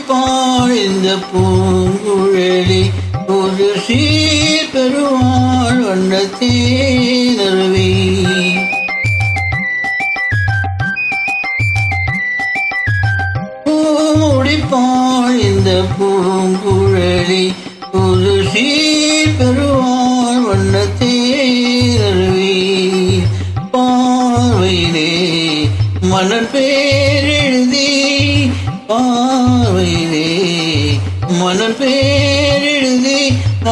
முடிப்பாள் இந்த பூங்குழலி ஒரு சீர் பெறுவாள் வண்ணத்தே நறுவி. முடிப்பாள் இந்த பூங்குழலி ஒரு சீர் பெறுவாள் வண்ணத்தே நறுவி. பார்வையிலே மணல் பேரெழுதி பார்வையிலே மணல் பேரெழுதி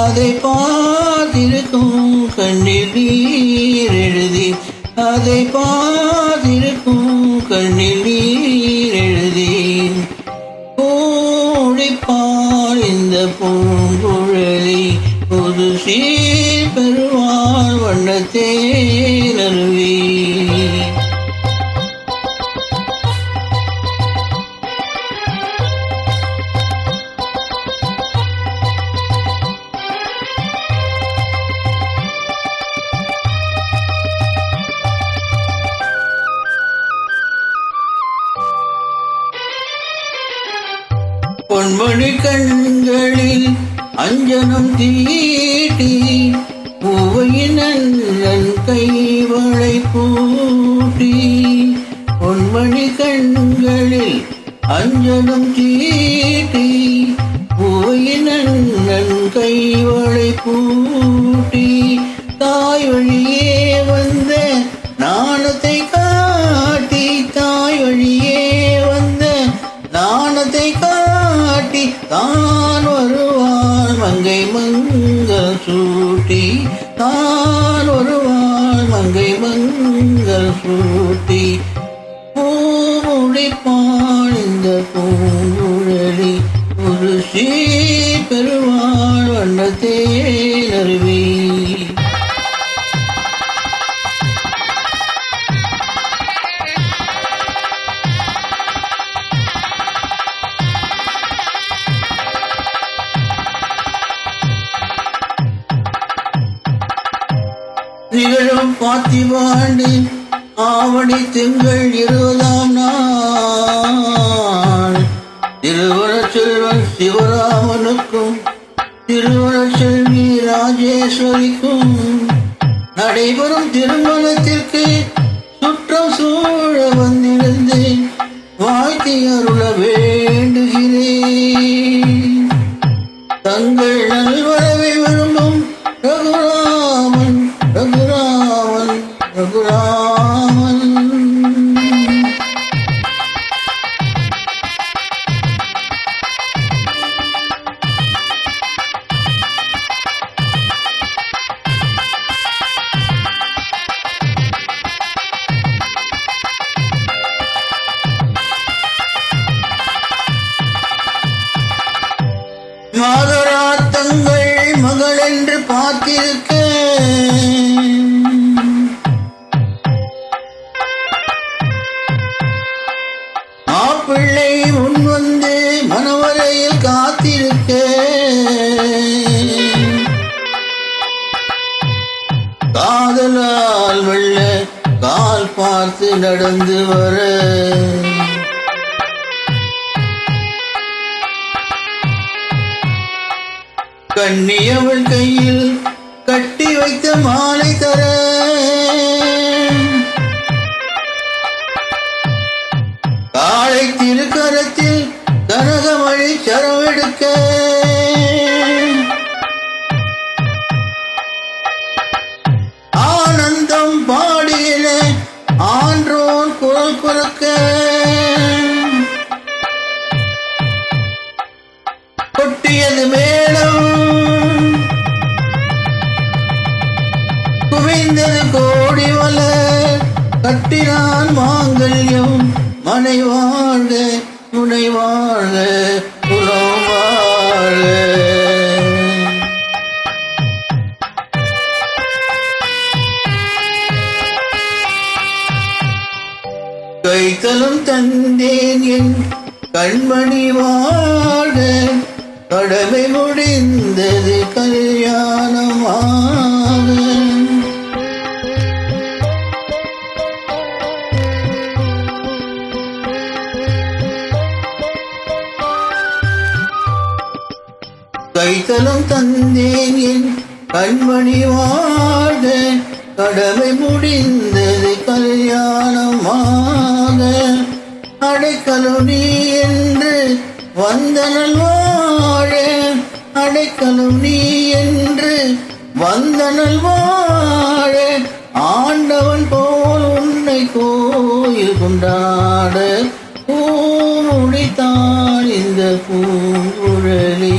அதை பார்த்திருக்கும் கண்ணில் நீர் எழுதி அதை பார்த்திருக்கும் கண்ணில் நீர் எழுதி. ஓடிப்பாள் இந்த பூங்குழலி ஒரு சீர் பெறுவாள் வண்ணத்தே நறுவி. பொன்மணி கண்களில் அஞ்சனம் தீட்டி பூவையின் அண்ணன் கைவளை பூட்டி. பொன்மணி கண்களில் அஞ்சனம் தீட்டி பூவையின் அண்ணன் கைவளை பூட்டி. தாய் வழியே வந்த நாணத்தை காட்டி தாய் வழியே வந்த நாணத்தை காட்டி தான் வருவாள் மங்கை மங்கள் சூட்டி தான் வருவாள் மங்கை மங்கள் சூட்டி. பூமுடிப்பாள் இந்த பூங்குழலி ஒரு சீர் பெறுவாள் வண்ணத்தே நறுவி. நிகழும் பார்த்திபாண்டி ஆவணி திங்கள் 20ஆம் நாள் திருவரச் செல்வன் சிவராமனுக்கும் திருவரச் செல்வி ராஜேஸ்வரிக்கும் நடைபெறும் திருமணத்திற்கு சுற்றம் சூழ வந்திருந்தேன் வாழ்த்தி அருள வேண்டுகிறேன். தங்கள் நல்வரவை விரும்பும் ரகுராமன் ரகுராமன் ரகுராமன். மாதரா தங்கள் மகள் என்று பார்த்திருக்க மாப்பிள்ளை முன் வந்து மனவரையில் காத்திருக்க காதலால் வெள்ள கால் பார்த்து நடந்து வர கண்ணியவள் கையில் கட்டி வைத்த மாலை தர காளை திருக்கரத்தில் கனகமழி சரவெடுக்க ஆனந்தம் பாடியில ஆன்றோன் குரல் குறக்க கொட்டியது மேளம் குவிந்தது கோடி மலர் கட்டினான் மாங்கல்யம் மனை வாழ்க முனை வாழ்க குலம் வாழ்க. கைத்தலும் தந்தேன் என் கண்மணி வாழ்க கடமை முடிந்தது கல்யாணமாக. கைத்தலம் தந்தேன் என் கண்மணி வாழ்க கடமை முடிந்தது கல்யாணமாக அடைக்கலம் நீ என்று வந்தனல் வாழ அடைக்கலம் நீ என்று வந்தனல் வாழ ஆண்டவன் போல் உன்னை கோயில் கொண்டாட பூமுடித்தான் இந்த பூங்குழலி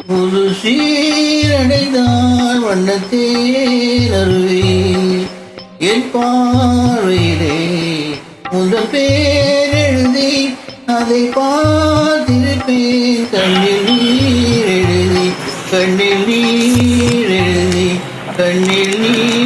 புது சீரடைந்தான் வண்ணத்தேனருவி என் பார்வையிலே முதல் பேர் எழுதி அதை பார்த்திருப்பேன் கண்ணில் நீர் எழுதி கண்ணில் நீர் எழுதி கண்ணில் நீர்